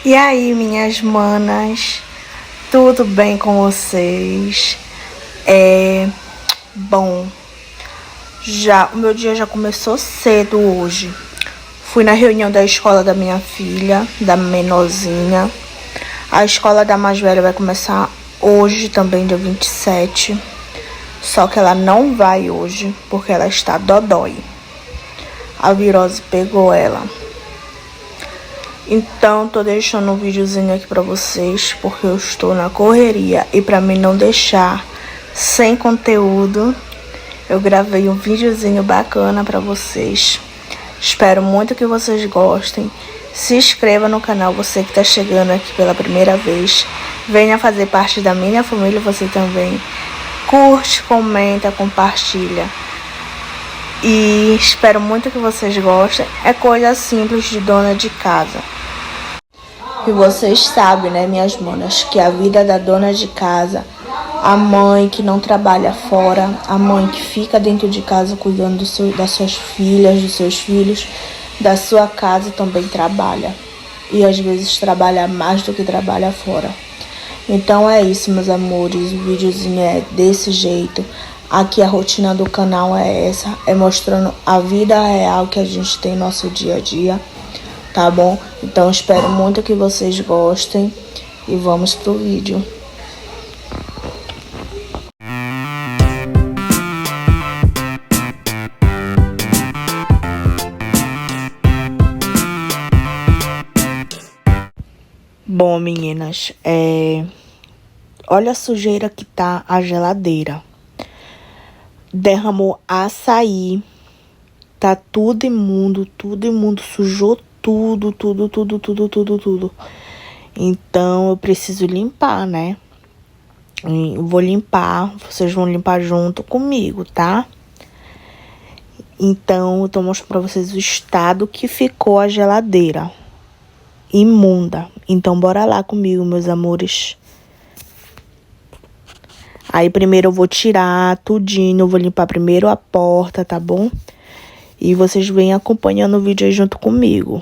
E aí, minhas manas, tudo bem com vocês? Bom, o meu dia já começou cedo hoje. Fui na reunião da escola da minha filha, da menorzinha. A escola da mais velha vai começar hoje também, dia 27. Só que ela não vai hoje, porque ela está dodói. A virose pegou ela. Então, tô deixando um videozinho aqui pra vocês, porque eu estou na correria. E pra mim não deixar sem conteúdo, eu gravei um videozinho bacana pra vocês. Espero muito que vocês gostem. Se inscreva no canal, você que tá chegando aqui pela primeira vez. Venha fazer parte da minha família, você também. Curte, comenta, compartilha. E espero muito que vocês gostem. É coisa simples de dona de casa. E vocês sabem, né, minhas manas, que a vida da dona de casa, a mãe que não trabalha fora, a mãe que fica dentro de casa cuidando das suas filhas, dos seus filhos, da sua casa, também trabalha. E às vezes trabalha mais do que trabalha fora. Então é isso, meus amores, o videozinho é desse jeito. Aqui a rotina do canal é essa, é mostrando a vida real que a gente tem no nosso dia a dia, tá bom? Então espero muito que vocês gostem e vamos pro vídeo. Bom, meninas, olha a sujeira que tá a geladeira. Derramou açaí, tá tudo imundo, sujou tudo. Então eu preciso limpar, né? Eu vou limpar, vocês vão limpar junto comigo, tá? Então, eu tô mostrando pra vocês o estado que ficou a geladeira. Imunda. Então, bora lá comigo, meus amores. Aí, primeiro eu vou tirar tudinho, eu vou limpar primeiro a porta, tá bom? E vocês vêm acompanhando o vídeo aí junto comigo.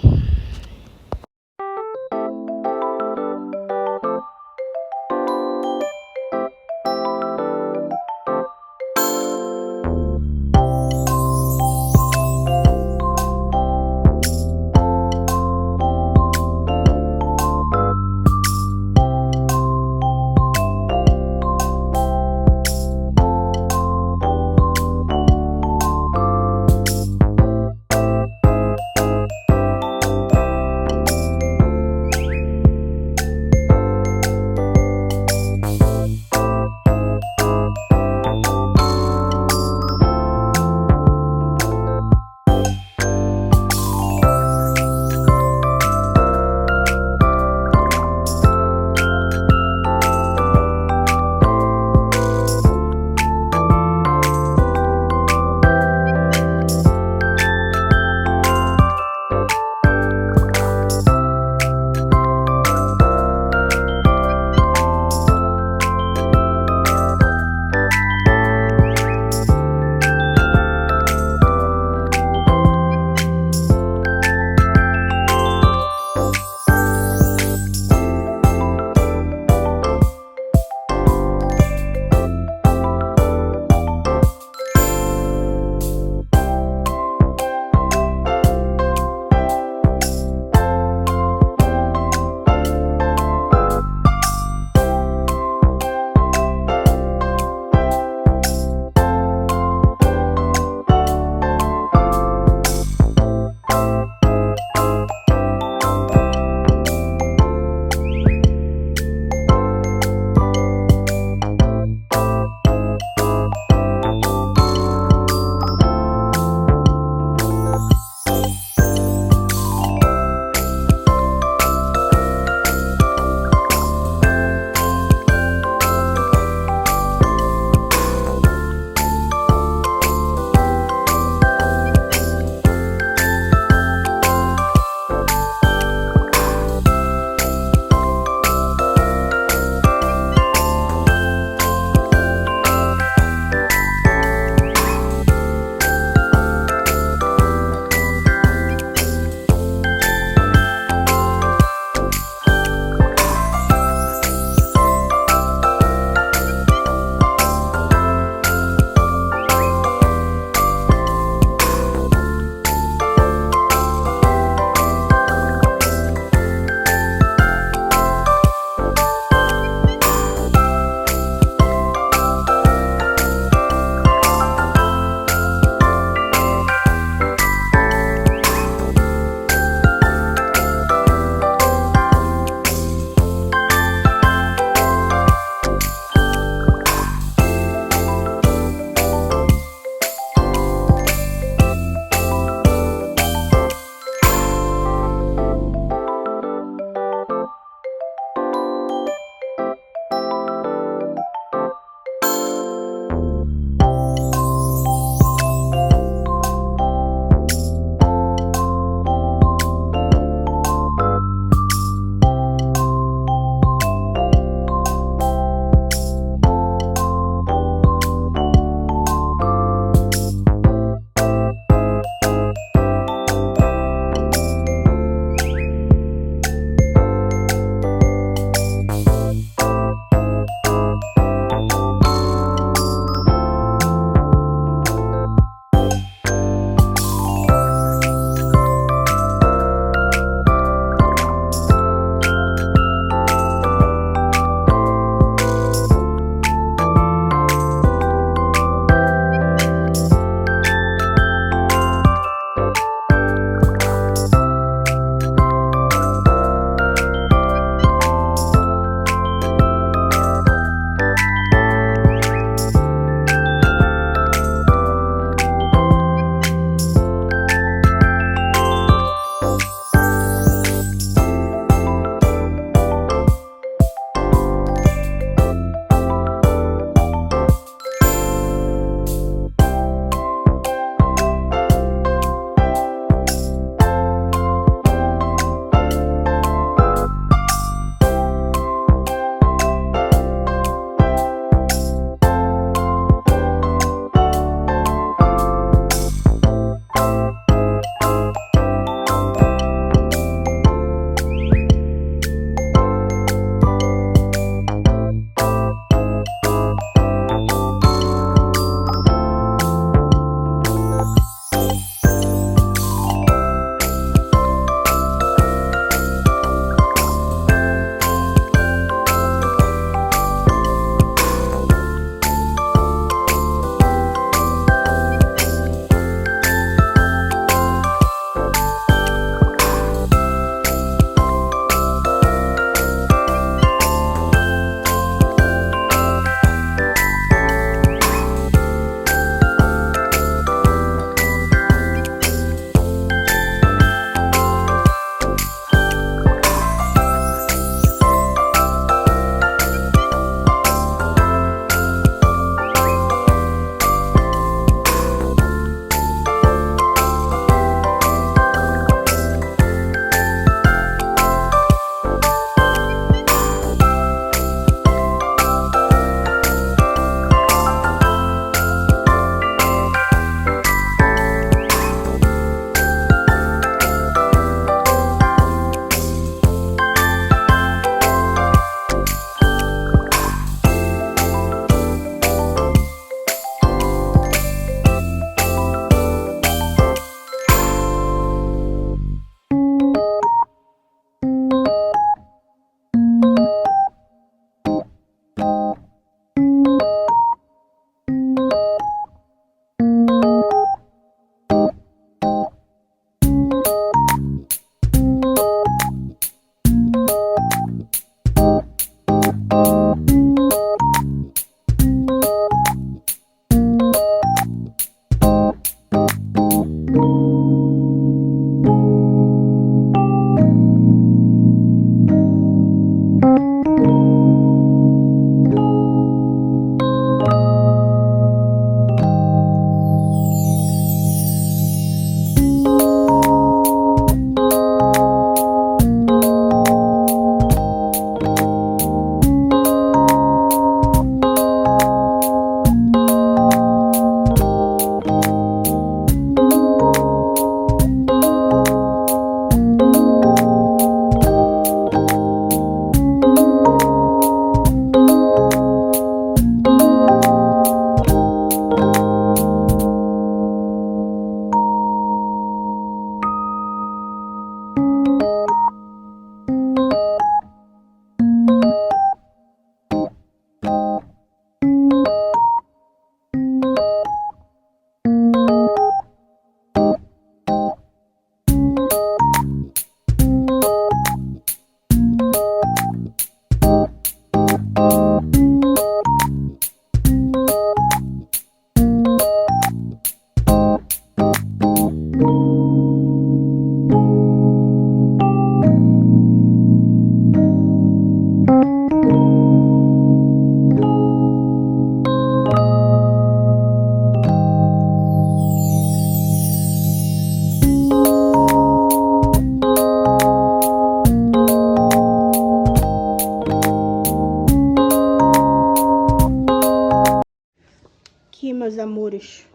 aqui, meus amores.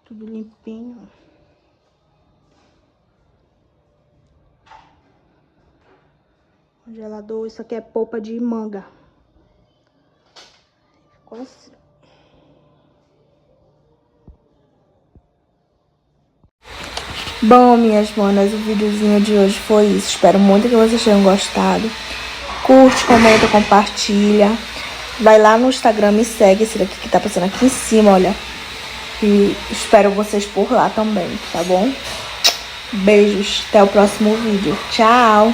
Tudo limpinho. Congelador, isso aqui é polpa de manga. Ficou assim. Bom, minhas manas, o videozinho de hoje foi isso. Espero muito que vocês tenham gostado. Curte, comenta, compartilha. Vai lá no Instagram, me segue, esse daqui que tá passando aqui em cima, olha. E espero vocês por lá também, tá bom? Beijos, até o próximo vídeo. Tchau!